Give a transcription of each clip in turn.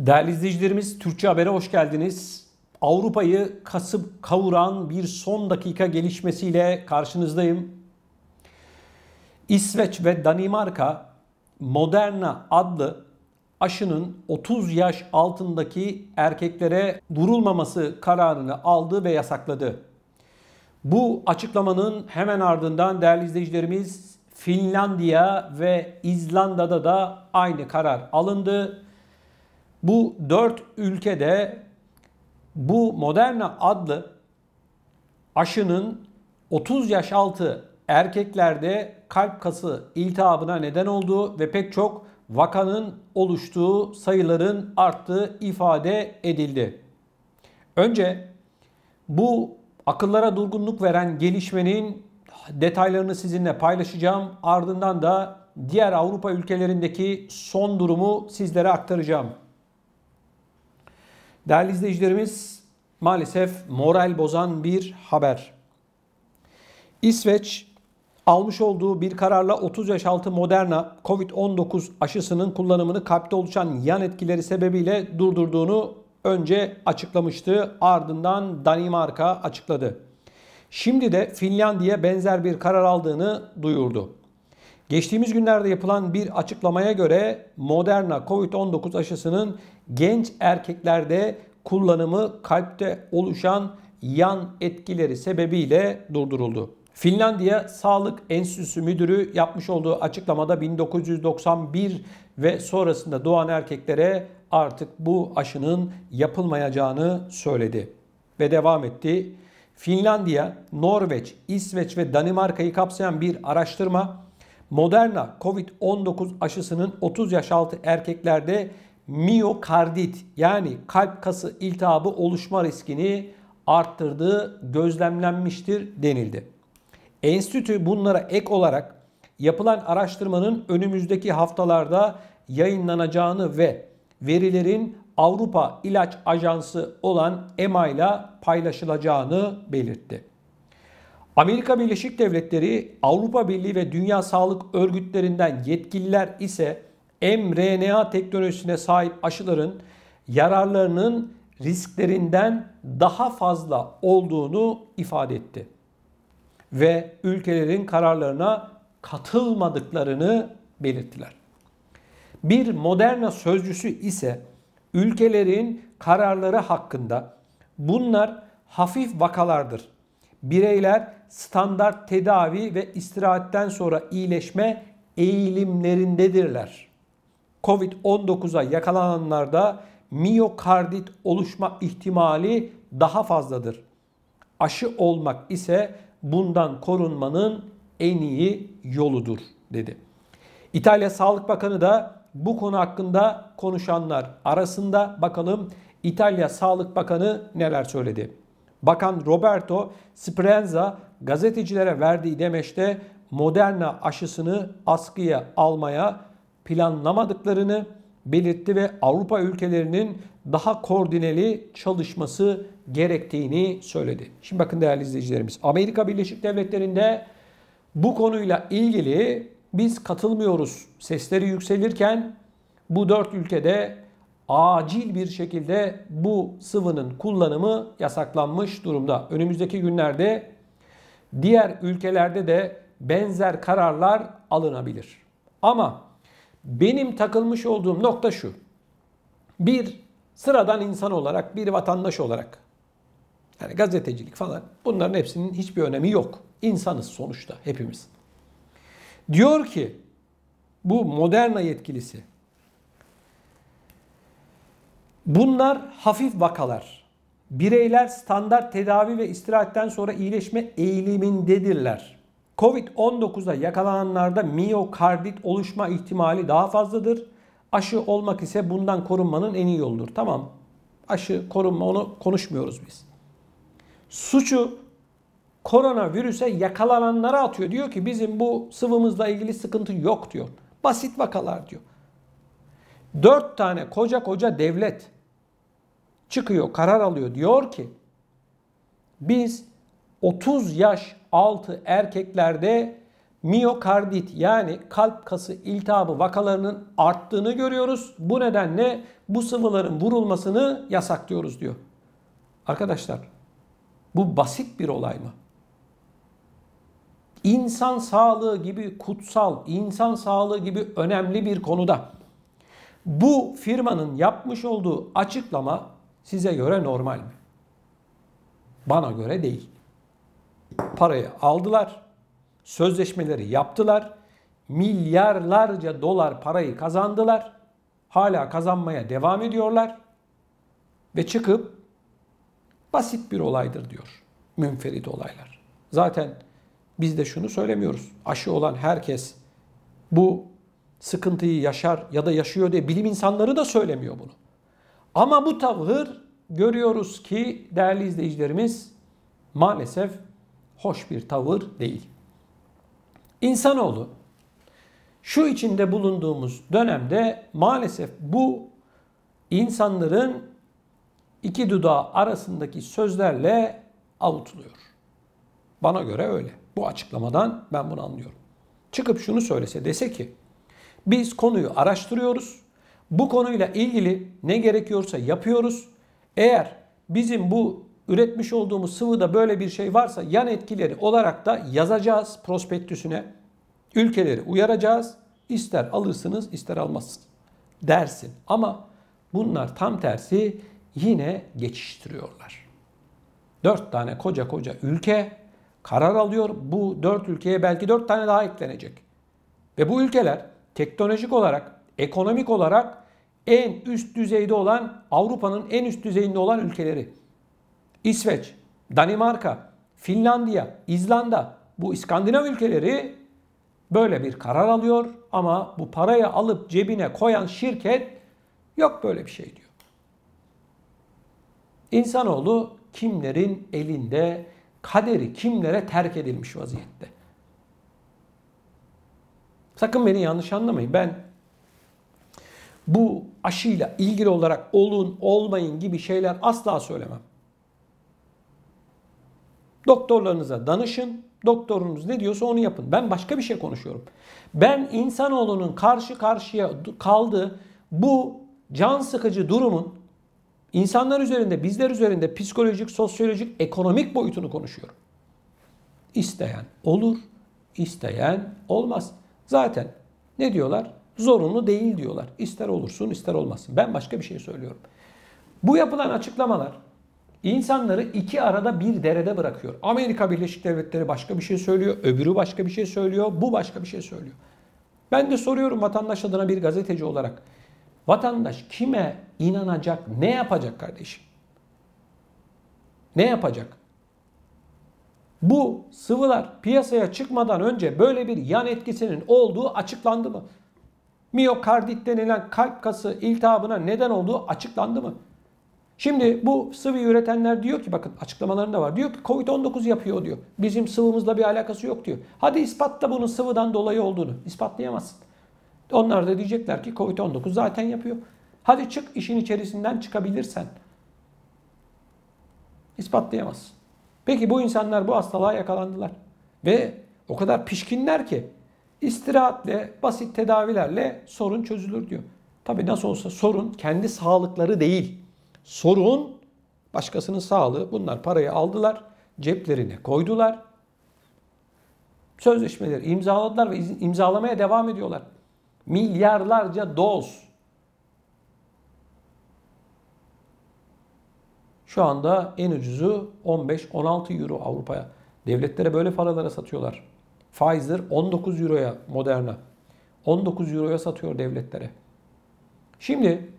Değerli izleyicilerimiz, Türkçe Haber'e hoş geldiniz. Avrupa'yı kasıp kavuran bir son dakika gelişmesiyle karşınızdayım. İsveç ve Danimarka Moderna adlı aşının 30 yaş altındaki erkeklere vurulmaması kararını aldı ve yasakladı. Bu açıklamanın hemen ardından değerli izleyicilerimiz Finlandiya ve İzlanda'da da aynı karar alındı. Bu 4 ülkede bu Moderna adlı aşının 30 yaş altı erkeklerde kalp kası iltihabına neden olduğu ve pek çok vakanın oluştuğu, sayıların arttığı ifade edildi. Önce bu akıllara durgunluk veren gelişmenin detaylarını sizinle paylaşacağım. Ardından da diğer Avrupa ülkelerindeki son durumu sizlere aktaracağım. Değerli izleyicilerimiz, maalesef moral bozan bir haber. İsveç almış olduğu bir kararla 30 yaş altı Moderna COVID-19 aşısının kullanımını kalpte oluşan yan etkileri sebebiyle durdurduğunu önce açıklamıştı. Ardından Danimarka açıkladı. Şimdi de Finlandiya benzer bir karar aldığını duyurdu. Geçtiğimiz günlerde yapılan bir açıklamaya göre Moderna COVID-19 aşısının genç erkeklerde kullanımı kalpte oluşan yan etkileri sebebiyle durduruldu. Finlandiya Sağlık Enstitüsü Müdürü yapmış olduğu açıklamada 1991 ve sonrasında doğan erkeklere artık bu aşının yapılmayacağını söyledi. Ve devam etti. Finlandiya, Norveç, İsveç ve Danimarka'yı kapsayan bir araştırma Moderna COVID-19 aşısının 30 yaş altı erkeklerde miyokardit yani kalp kası iltihabı oluşma riskini arttırdığı gözlemlenmiştir denildi. Enstitü bunlara ek olarak yapılan araştırmanın önümüzdeki haftalarda yayınlanacağını ve verilerin Avrupa İlaç Ajansı olan EMA ile paylaşılacağını belirtti. Amerika Birleşik Devletleri, Avrupa Birliği ve Dünya Sağlık Örgütlerinden yetkililer ise mRNA teknolojisine sahip aşıların yararlarının risklerinden daha fazla olduğunu ifade etti. Ve ülkelerin kararlarına katılmadıklarını belirttiler. Bir Moderna sözcüsü ise ülkelerin kararları hakkında bunlar hafif vakalardır. Bireyler standart tedavi ve istirahatten sonra iyileşme eğilimlerindedirler. Covid-19'a yakalananlarda miyokardit oluşma ihtimali daha fazladır. Aşı olmak ise bundan korunmanın en iyi yoludur dedi. İtalya Sağlık Bakanı da bu konu hakkında konuşanlar arasında. Bakalım İtalya Sağlık Bakanı neler söyledi? Bakan Roberto Speranza gazetecilere verdiği demeçte Moderna aşısını askıya almaya planlamadıklarını belirtti ve Avrupa ülkelerinin daha koordineli çalışması gerektiğini söyledi. Şimdi bakın değerli izleyicilerimiz, Amerika Birleşik Devletleri'nde bu konuyla ilgili biz katılmıyoruz sesleri yükselirken bu 4 ülkede acil bir şekilde bu sıvının kullanımı yasaklanmış durumda. Önümüzdeki günlerde diğer ülkelerde de benzer kararlar alınabilir. Ama benim takılmış olduğum nokta şu. Bir sıradan insan olarak, bir vatandaş olarak, yani gazetecilik falan, bunların hepsinin hiçbir önemi yok. İnsanız sonuçta hepimiz. Diyor ki bu Moderna yetkilisi, bunlar hafif vakalar. Bireyler standart tedavi ve istirahatten sonra iyileşme eğilimindedirler. Covid-19'a yakalananlarda miyokardit oluşma ihtimali daha fazladır. Aşı olmak ise bundan korunmanın en iyi yoludur. Tamam, aşı, korunma, onu konuşmuyoruz biz. Suçu koronavirüse yakalananlara atıyor. Diyor ki bizim bu sıvımızla ilgili sıkıntı yok diyor. Basit vakalar diyor. 4 tane koca devlet çıkıyor, karar alıyor. Diyor ki biz 30 yaş altı erkeklerde miyokardit yani kalp kası iltihabı vakalarının arttığını görüyoruz. Bu nedenle bu sıvıların vurulmasını yasaklıyoruz diyor. Arkadaşlar bu basit bir olay mı? İnsan sağlığı gibi kutsal, insan sağlığı gibi önemli bir konuda bu firmanın yapmış olduğu açıklama size göre normal mi? Bana göre değil. Parayı aldılar, sözleşmeleri yaptılar, milyarlarca dolar parayı kazandılar, hala kazanmaya devam ediyorlar ve çıkıp basit bir olaydır diyor. Münferit olaylar. Zaten biz de şunu söylemiyoruz. Aşı olan herkes bu sıkıntıyı yaşar ya da yaşıyor diye bilim insanları da söylemiyor bunu. Ama bu tavır görüyoruz ki değerli izleyicilerimiz maalesef hoş bir tavır değil. İnsanoğlu şu içinde bulunduğumuz dönemde maalesef bu insanların iki dudağı arasındaki sözlerle avutuluyor. Bana göre öyle. Bu açıklamadan ben bunu anlıyorum. Çıkıp şunu söylese, dese ki biz konuyu araştırıyoruz. Bu konuyla ilgili ne gerekiyorsa yapıyoruz. Eğer bizim bu üretmiş olduğumuz sıvıda böyle bir şey varsa yan etkileri olarak da yazacağız prospektüsüne. Ülkeleri uyaracağız. İster alırsınız ister almazsınız dersin. Ama bunlar tam tersi yine geçiştiriyorlar. 4 tane koca ülke karar alıyor. Bu 4 ülkeye belki 4 tane daha eklenecek. Ve bu ülkeler teknolojik olarak, ekonomik olarak en üst düzeyde olan, Avrupa'nın en üst düzeyinde olan ülkeleri. İsveç, Danimarka, Finlandiya, İzlanda, bu İskandinav ülkeleri böyle bir karar alıyor ama bu parayı alıp cebine koyan şirket yok böyle bir şey diyor. İnsanoğlu kimlerin elinde, kaderi kimlere terk edilmiş vaziyette. Sakın beni yanlış anlamayın. Ben bu aşıyla ilgili olarak olun, olmayın gibi şeyler asla söylemem. Doktorlarınıza danışın. Doktorunuz ne diyorsa onu yapın. Ben başka bir şey konuşuyorum. Ben insanoğlunun karşı karşıya kaldığı bu can sıkıcı durumun insanlar üzerinde, bizler üzerinde psikolojik, sosyolojik, ekonomik boyutunu konuşuyorum. İsteyen olur, isteyen olmaz. Zaten ne diyorlar? Zorunlu değil diyorlar. İster olursun, ister olmazsın. Ben başka bir şey söylüyorum. Bu yapılan açıklamalar İnsanları iki arada bir derede bırakıyor. Amerika Birleşik Devletleri başka bir şey söylüyor, öbürü başka bir şey söylüyor, bu başka bir şey söylüyor. Ben de soruyorum vatandaş adına bir gazeteci olarak. Vatandaş kime inanacak, ne yapacak kardeşim? Ne yapacak? Bu sıvılar piyasaya çıkmadan önce böyle bir yan etkisinin olduğu açıklandı mı? Miyokardit denilen kalp kası iltihabına neden olduğu açıklandı mı? Şimdi bu sıvıyı üretenler diyor ki bakın açıklamalarında var. Diyor ki Covid-19 yapıyor diyor. Bizim sıvımızla bir alakası yok diyor. Hadi ispatla bunun sıvıdan dolayı olduğunu. İspatlayamazsın. Onlar da diyecekler ki Covid-19 zaten yapıyor. Hadi çık işin içerisinden çıkabilirsen. İspatlayamazsın. Peki bu insanlar bu hastalığa yakalandılar. Ve o kadar pişkinler ki istirahatle, basit tedavilerle sorun çözülür diyor. Tabii nasıl olsa sorun kendi sağlıkları değil. Sorun başkasının sağlığı. Bunlar parayı aldılar, ceplerine koydular. Sözleşmeleri imzaladılar ve imzalamaya devam ediyorlar. Milyarlarca doz. Şu anda en ucuzu 15-16 euro Avrupa'ya. Devletlere böyle paralara satıyorlar. Pfizer 19 euroya, Moderna 19 euroya satıyor devletlere. Şimdi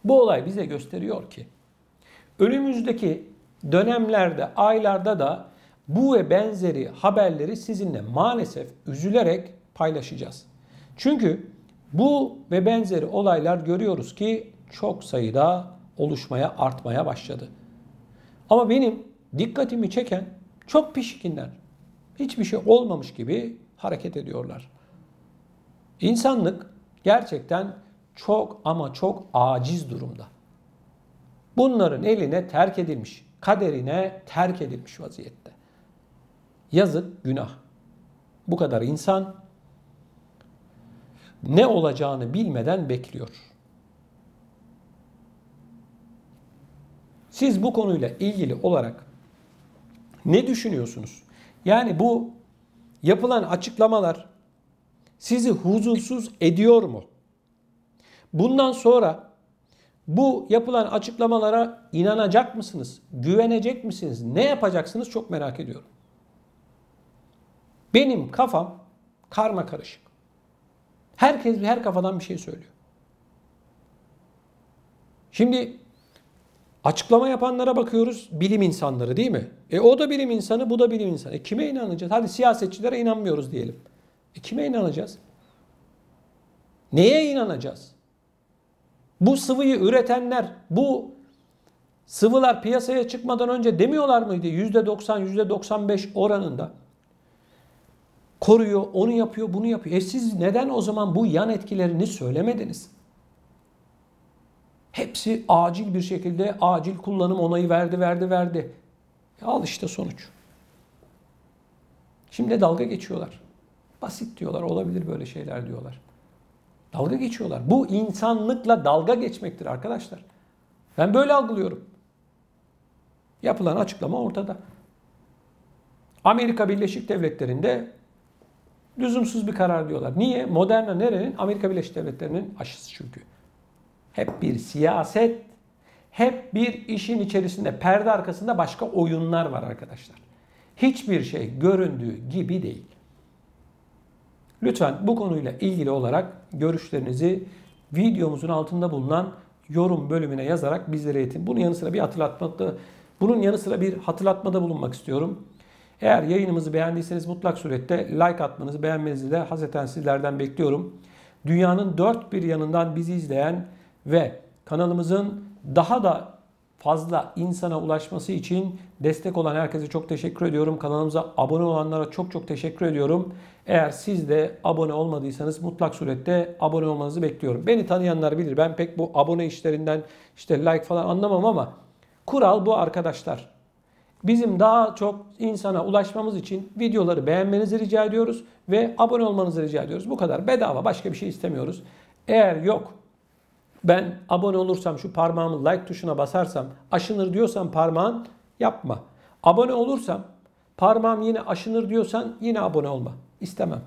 bu olay bize gösteriyor ki önümüzdeki dönemlerde, aylarda da bu ve benzeri haberleri sizinle maalesef üzülerek paylaşacağız. Çünkü bu ve benzeri olaylar görüyoruz ki çok sayıda oluşmaya, artmaya başladı. Ama benim dikkatimi çeken çok pişkinler. Hiçbir şey olmamış gibi hareket ediyorlar. İnsanlık gerçekten çok ama çok aciz durumda. Bunların eline terk edilmiş, kaderine terk edilmiş vaziyette. Yazık, günah. Bu kadar insan ne olacağını bilmeden bekliyor. Siz bu konuyla ilgili olarak ne düşünüyorsunuz? Yani bu yapılan açıklamalar sizi huzursuz ediyor mu? Bundan sonra bu yapılan açıklamalara inanacak mısınız? Güvenecek misiniz? Ne yapacaksınız? Çok merak ediyorum. Benim kafam karma karışık. Herkes her kafadan bir şey söylüyor. Şimdi açıklama yapanlara bakıyoruz, bilim insanları değil mi? O da bilim insanı, bu da bilim insanı. Kime inanacağız? Hadi siyasetçilere inanmıyoruz diyelim. Kime inanacağız? Neye inanacağız? Bu sıvıyı üretenler, bu sıvılar piyasaya çıkmadan önce demiyorlar mıydı? %90, %95 oranında koruyor, onu yapıyor, bunu yapıyor. Siz neden o zaman bu yan etkilerini söylemediniz? Hepsi acil bir şekilde acil kullanım onayı verdi. Al işte sonuç. Şimdi dalga geçiyorlar. Basit diyorlar, olabilir böyle şeyler diyorlar. Dalga geçiyorlar. Bu insanlıkla dalga geçmektir arkadaşlar. Ben böyle algılıyorum. Yapılan açıklama ortada. Amerika Birleşik Devletleri'nde lüzumsuz bir karar diyorlar. Niye? Moderna nerenin? Amerika Birleşik Devletleri'nin aşısı çünkü. Hep bir siyaset, hep bir işin içerisinde, perde arkasında başka oyunlar var arkadaşlar. Hiçbir şey göründüğü gibi değil. Lütfen bu konuyla ilgili olarak görüşlerinizi videomuzun altında bulunan yorum bölümüne yazarak bizlere iletin. Bunun yanı sıra bir hatırlatmada bulunmak istiyorum. Eğer yayınımızı beğendiyseniz mutlak surette like atmanızı, beğenmenizi de hasreten sizlerden bekliyorum. Dünyanın dört bir yanından bizi izleyen ve kanalımızın daha da fazla insana ulaşması için destek olan herkese çok teşekkür ediyorum. Kanalımıza abone olanlara çok teşekkür ediyorum. Eğer siz de abone olmadıysanız mutlak surette abone olmanızı bekliyorum. Beni tanıyanlar bilir. Ben pek bu abone işlerinden işte like falan anlamam ama kural bu arkadaşlar. Bizim daha çok insana ulaşmamız için videoları beğenmenizi rica ediyoruz ve abone olmanızı rica ediyoruz. Bu kadar. Bedava, başka bir şey istemiyoruz. Eğer yok, ben abone olursam, şu parmağımı like tuşuna basarsam, aşınır diyorsan parmağın, yapma. Abone olursam, parmağım yine aşınır diyorsan yine abone olma. İstemem.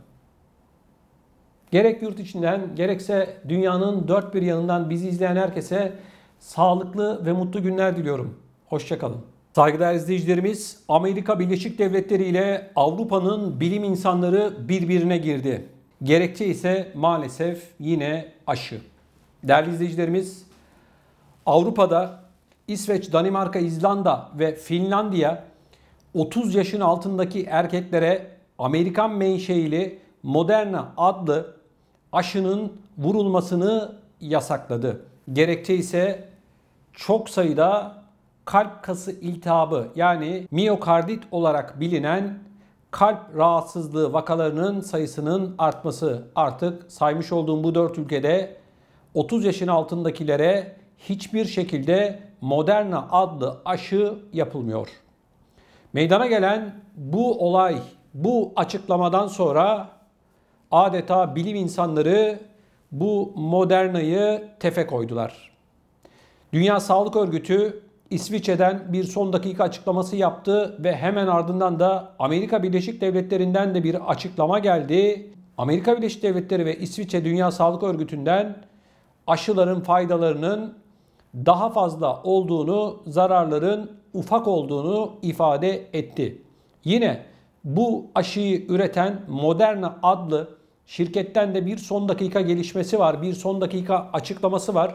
Gerek yurt içinden gerekse dünyanın dört bir yanından bizi izleyen herkese sağlıklı ve mutlu günler diliyorum. Hoşça kalın. Saygıdeğer izleyicilerimiz, Amerika Birleşik Devletleri ile Avrupa'nın bilim insanları birbirine girdi. Gerekçe ise maalesef yine aşı. Değerli izleyicilerimiz, Avrupa'da İsveç, Danimarka, İzlanda ve Finlandiya 30 yaşın altındaki erkeklere Amerikan menşeili Moderna adlı aşının vurulmasını yasakladı. Gerekçe ise çok sayıda kalp kası iltihabı yani miyokardit olarak bilinen kalp rahatsızlığı vakalarının sayısının artması. Artık saymış olduğum bu 4 ülkede 30 yaşın altındakilere hiçbir şekilde Moderna adlı aşı yapılmıyor. Meydana gelen bu olay, bu açıklamadan sonra adeta bilim insanları bu Moderna'yı tefe koydular. Dünya Sağlık Örgütü İsviçre'den bir son dakika açıklaması yaptı ve hemen ardından da Amerika Birleşik Devletleri'nden de bir açıklama geldi. Amerika Birleşik Devletleri ve İsviçre Dünya Sağlık Örgütü'nden aşıların faydalarının daha fazla olduğunu, zararların ufak olduğunu ifade etti. Yine bu aşıyı üreten Moderna adlı şirketten de bir son dakika gelişmesi var, bir son dakika açıklaması var.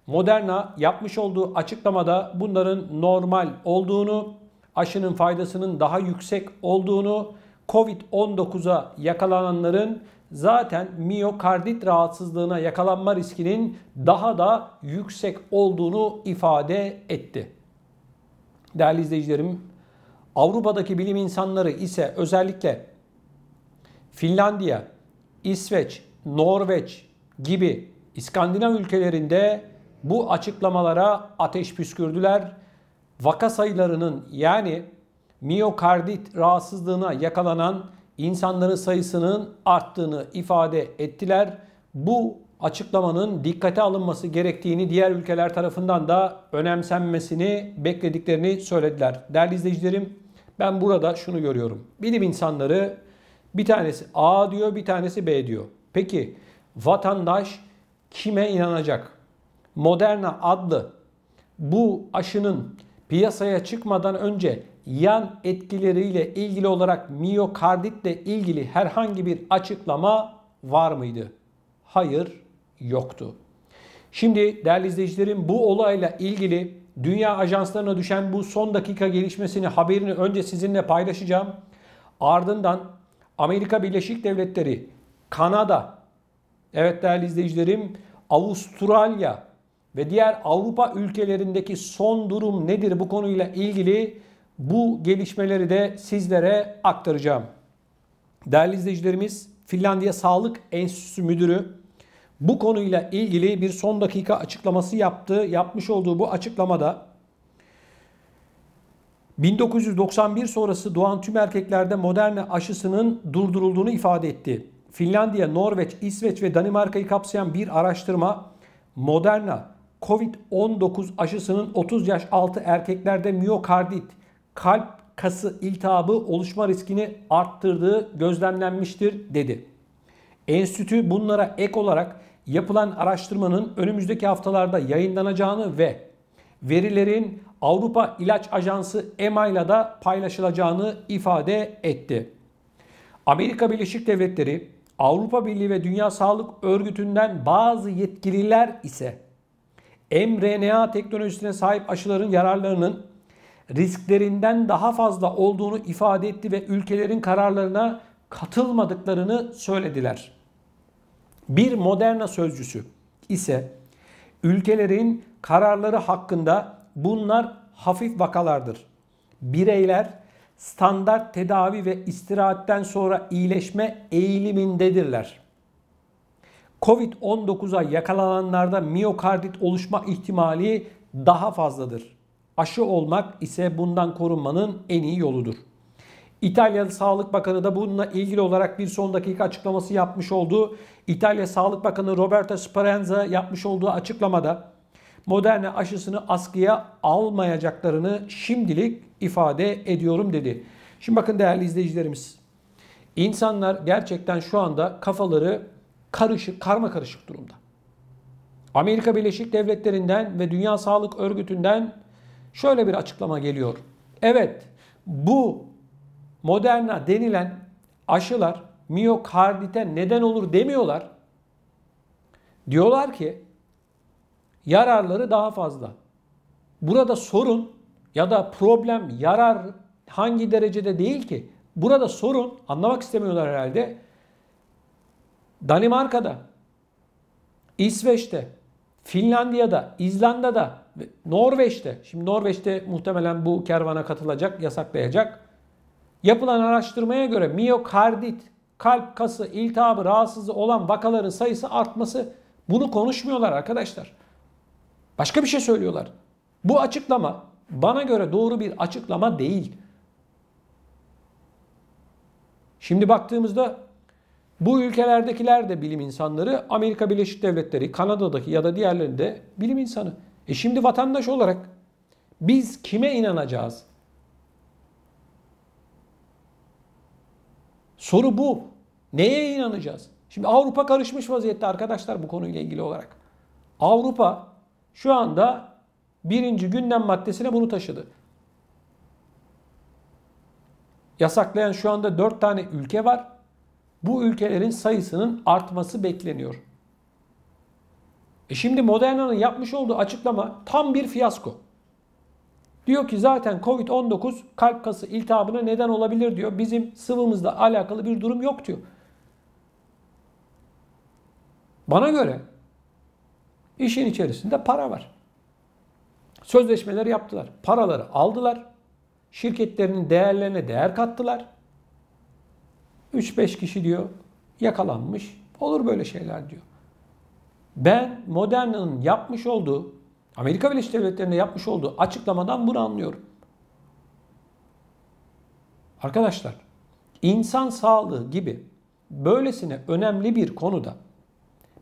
Moderna yapmış olduğu açıklamada bunların normal olduğunu, aşının faydasının daha yüksek olduğunu, Covid-19'a yakalananların zaten miyokardit rahatsızlığına yakalanma riskinin daha da yüksek olduğunu ifade etti. Değerli izleyicilerim, Avrupa'daki bilim insanları ise özellikle Finlandiya, İsveç, Norveç gibi İskandinav ülkelerinde bu açıklamalara ateş püskürdüler. Vaka sayılarının yani miyokardit rahatsızlığına yakalanan insanların sayısının arttığını ifade ettiler. Bu açıklamanın dikkate alınması gerektiğini, diğer ülkeler tarafından da önemsenmesini beklediklerini söylediler. Değerli izleyicilerim, ben burada şunu görüyorum. Bilim insanları bir tanesi A diyor, bir tanesi B diyor. Peki vatandaş kime inanacak? Moderna adlı bu aşının piyasaya çıkmadan önce yan etkileriyle ilgili olarak miyokarditle ilgili herhangi bir açıklama var mıydı? Hayır, yoktu. Şimdi değerli izleyicilerim, bu olayla ilgili dünya ajanslarına düşen bu son dakika gelişmesini, haberini önce sizinle paylaşacağım. Ardından Amerika Birleşik Devletleri, Kanada, evet değerli izleyicilerim, Avustralya ve diğer Avrupa ülkelerindeki son durum nedir bu konuyla ilgili bu gelişmeleri de sizlere aktaracağım. Değerli izleyicilerimiz, Finlandiya Sağlık Enstitüsü Müdürü bu konuyla ilgili bir son dakika açıklaması yaptı. Yapmış olduğu bu açıklamada 1991 sonrası doğan tüm erkeklerde Moderna aşısının durdurulduğunu ifade etti. Finlandiya, Norveç, İsveç ve Danimarka'yı kapsayan bir araştırma Moderna Covid-19 aşısının 30 yaş altı erkeklerde miyokardit, kalp kası iltihabı oluşma riskini arttırdığı gözlemlenmiştir dedi. Enstitü bunlara ek olarak yapılan araştırmanın önümüzdeki haftalarda yayınlanacağını ve verilerin Avrupa İlaç Ajansı EMA'yla da paylaşılacağını ifade etti. Amerika Birleşik Devletleri, Avrupa Birliği ve Dünya Sağlık Örgütü'nden bazı yetkililer ise mRNA teknolojisine sahip aşıların yararlarının risklerinden daha fazla olduğunu ifade etti ve ülkelerin kararlarına katılmadıklarını söylediler. Bir Moderna sözcüsü ise ülkelerin kararları hakkında bunlar hafif vakalardır. Bireyler standart tedavi ve istirahatten sonra iyileşme eğilimindedirler. Covid-19'a yakalananlarda miyokardit oluşma ihtimali daha fazladır. Aşı olmak ise bundan korunmanın en iyi yoludur. İtalya Sağlık Bakanı da bununla ilgili olarak bir son dakika açıklaması yapmış oldu. İtalya Sağlık Bakanı Roberto Speranza yapmış olduğu açıklamada Moderna aşısını askıya almayacaklarını şimdilik ifade ediyorum dedi. Şimdi bakın değerli izleyicilerimiz, insanlar gerçekten şu anda kafaları karışık, karma karışık durumda. Amerika Birleşik Devletleri'nden ve Dünya Sağlık Örgütü'nden şöyle bir açıklama geliyor. Evet, bu Moderna denilen aşılar miyokardite neden olur demiyorlar. Diyorlar ki yararları daha fazla. Burada sorun ya da problem yarar hangi derecede değil ki. Burada sorun, anlamak istemiyorlar herhalde, Danimarka'da, İsveç'te, Finlandiya'da, İzlanda'da, Norveç'te, şimdi Norveç'te muhtemelen bu kervana katılacak, yasaklayacak. Yapılan araştırmaya göre miyokardit, kalp kası iltihabı rahatsızlığı olan vakaların sayısı artması, bunu konuşmuyorlar arkadaşlar. Başka bir şey söylüyorlar. Bu açıklama bana göre doğru bir açıklama değil. Şimdi baktığımızda bu ülkelerdekiler de bilim insanları, Amerika Birleşik Devletleri, Kanada'daki ya da diğerlerinde bilim insanı. Şimdi vatandaş olarak biz kime inanacağız? Soru bu. Neye inanacağız? Şimdi Avrupa karışmış vaziyette arkadaşlar bu konuyla ilgili olarak. Avrupa şu anda birinci gündem maddesine bunu taşıdı. Yasaklayan şu anda 4 tane ülke var. Bu ülkelerin sayısının artması bekleniyor. Şimdi Moderna'nın yapmış olduğu açıklama tam bir fiyasko. Diyor ki zaten Covid-19 kalp kası iltihabına neden olabilir diyor. Bizim sıvımızla alakalı bir durum yok diyor. Bana göre işin içerisinde para var. Sözleşmeleri yaptılar. Paraları aldılar. Şirketlerinin değerlerine değer kattılar. 3-5 kişi diyor yakalanmış. Olur böyle şeyler diyor. Ben Moderna'nın yapmış olduğu, Amerika Birleşik Devletleri'nde yapmış olduğu açıklamadan bunu anlıyorum. Arkadaşlar, İnsan sağlığı gibi böylesine önemli bir konuda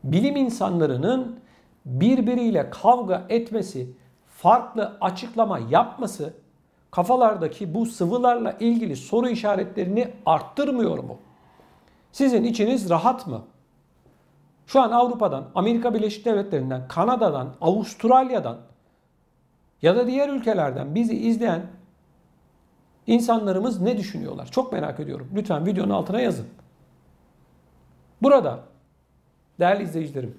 bilim insanlarının birbiriyle kavga etmesi, farklı açıklama yapması kafalardaki bu sıvılarla ilgili soru işaretlerini arttırmıyor mu? Sizin içiniz rahat mı? Şu an Avrupa'dan, Amerika Birleşik Devletleri'nden, Kanada'dan, Avustralya'dan ya da diğer ülkelerden bizi izleyen insanlarımız ne düşünüyorlar? Çok merak ediyorum. Lütfen videonun altına yazın. Burada değerli izleyicilerim,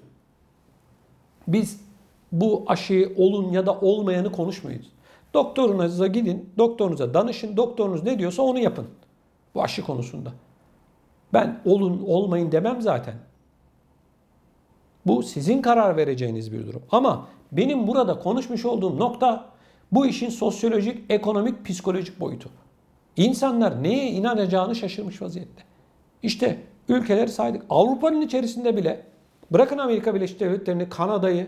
biz bu aşıyı olun ya da olmayanı konuşmayız. Doktorunuza gidin, doktorunuza danışın, doktorunuz ne diyorsa onu yapın bu aşı konusunda. Ben olun olmayın demem zaten. Bu sizin karar vereceğiniz bir durum. Ama benim burada konuşmuş olduğum nokta bu işin sosyolojik, ekonomik, psikolojik boyutu. İnsanlar neye inanacağını şaşırmış vaziyette. İşte ülkeleri saydık. Avrupa'nın içerisinde bile, bırakın Amerika Birleşik Devletleri'ni, Kanada'yı,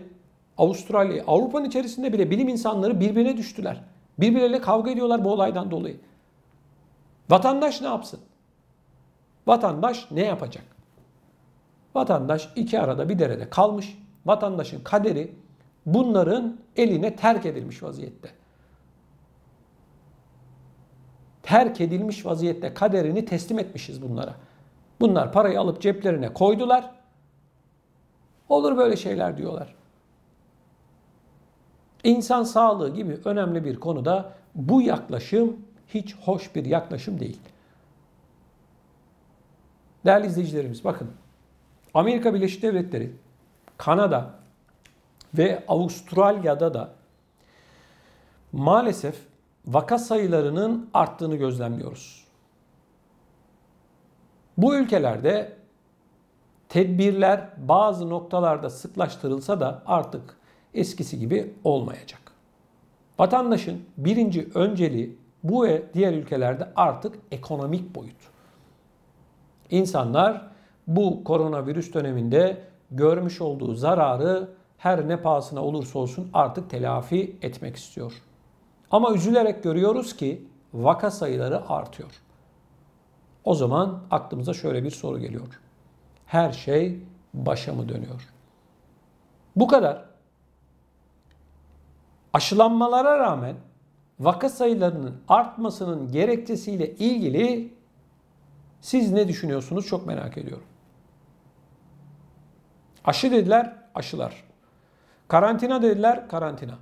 Avustralya'yı, Avrupa'nın içerisinde bile bilim insanları birbirine düştüler. Birbirleriyle kavga ediyorlar bu olaydan dolayı. Vatandaş ne yapsın? Vatandaş ne yapacak? Vatandaş iki arada bir derede kalmış. Vatandaşın kaderi bunların eline terk edilmiş vaziyette. Terk edilmiş vaziyette kaderini teslim etmişiz bunlara. Bunlar parayı alıp ceplerine koydular. Olur böyle şeyler diyorlar. İnsan sağlığı gibi önemli bir konuda bu yaklaşım hiç hoş bir yaklaşım değil. Değerli izleyicilerimiz bakın. Amerika Birleşik Devletleri, Kanada ve Avustralya'da da maalesef vaka sayılarının arttığını gözlemliyoruz. Bu ülkelerde tedbirler bazı noktalarda sıklaştırılsa da artık eskisi gibi olmayacak. Vatandaşın birinci önceliği bu ve diğer ülkelerde artık ekonomik boyut. İnsanlar bu koronavirüs döneminde görmüş olduğu zararı her ne pahasına olursa olsun artık telafi etmek istiyor. Ama üzülerek görüyoruz ki vaka sayıları artıyor. O zaman aklımıza şöyle bir soru geliyor. Her şey başa mı dönüyor? Bu kadar aşılanmalara rağmen vaka sayılarının artmasının gerekçesiyle ilgili siz ne düşünüyorsunuz çok merak ediyorum. Aşı dediler, aşılar. Karantina dediler, karantina.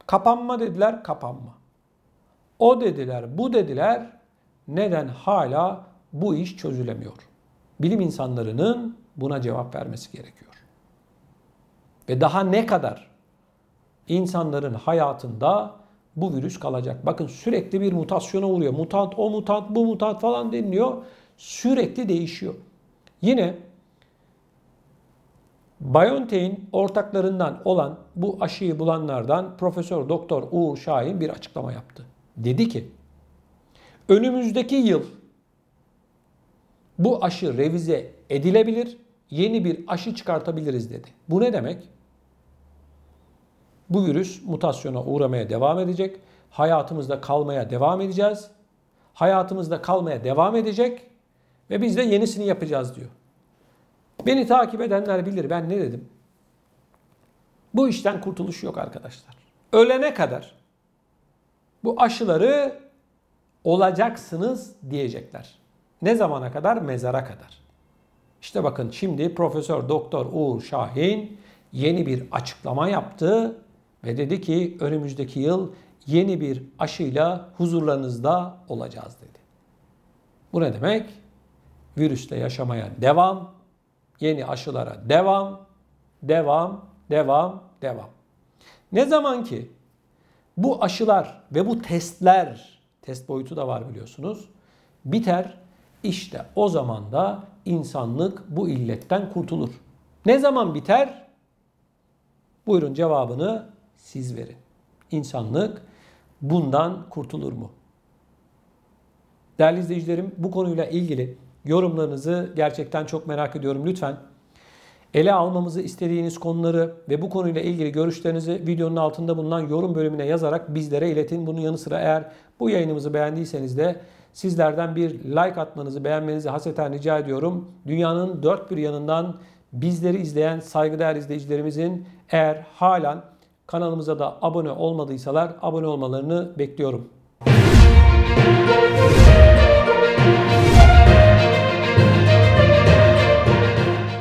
Kapanma dediler, kapanma. O dediler, bu dediler. Neden hala bu iş çözülemiyor? Bilim insanlarının buna cevap vermesi gerekiyor. Ve daha ne kadar insanların hayatında bu virüs kalacak? Bakın sürekli bir mutasyona uğruyor. Mutant, o mutant, bu mutant falan deniliyor. Sürekli değişiyor. Yine BioNTech'in ortaklarından olan bu aşıyı bulanlardan Profesör Doktor Uğur Şahin bir açıklama yaptı. Dedi ki, önümüzdeki yıl bu aşı revize edilebilir, yeni bir aşı çıkartabiliriz dedi. Bu ne demek? Bu virüs mutasyona uğramaya devam edecek. Hayatımızda kalmaya devam edeceğiz. Hayatımızda kalmaya devam edecek ve biz de yenisini yapacağız diyor. Beni takip edenler bilir ben ne dedim. Bu işten kurtuluş yok arkadaşlar. Ölene kadar bu aşıları olacaksınız diyecekler. Ne zamana kadar? Mezara kadar. İşte bakın şimdi Profesör Doktor Uğur Şahin yeni bir açıklama yaptı ve dedi ki önümüzdeki yıl yeni bir aşıyla huzurlarınızda olacağız dedi. Bu ne demek? Virüsle yaşamaya devam, yeni aşılara devam, devam, devam, devam. Ne zaman ki bu aşılar ve bu testler, test boyutu da var biliyorsunuz, biter, işte o zaman da insanlık bu illetten kurtulur. Ne zaman biter? Buyurun cevabını siz verin. İnsanlık bundan kurtulur mu? Değerli izleyicilerim, bu konuyla ilgili yorumlarınızı gerçekten çok merak ediyorum. Lütfen ele almamızı istediğiniz konuları ve bu konuyla ilgili görüşlerinizi videonun altında bulunan yorum bölümüne yazarak bizlere iletin. Bunun yanı sıra eğer bu yayınımızı beğendiyseniz de Sizlerden bir like atmanızı, beğenmenizi hasreten rica ediyorum. Dünyanın dört bir yanından bizleri izleyen saygıdeğer izleyicilerimizin eğer halen kanalımıza da abone olmadıysalar abone olmalarını bekliyorum.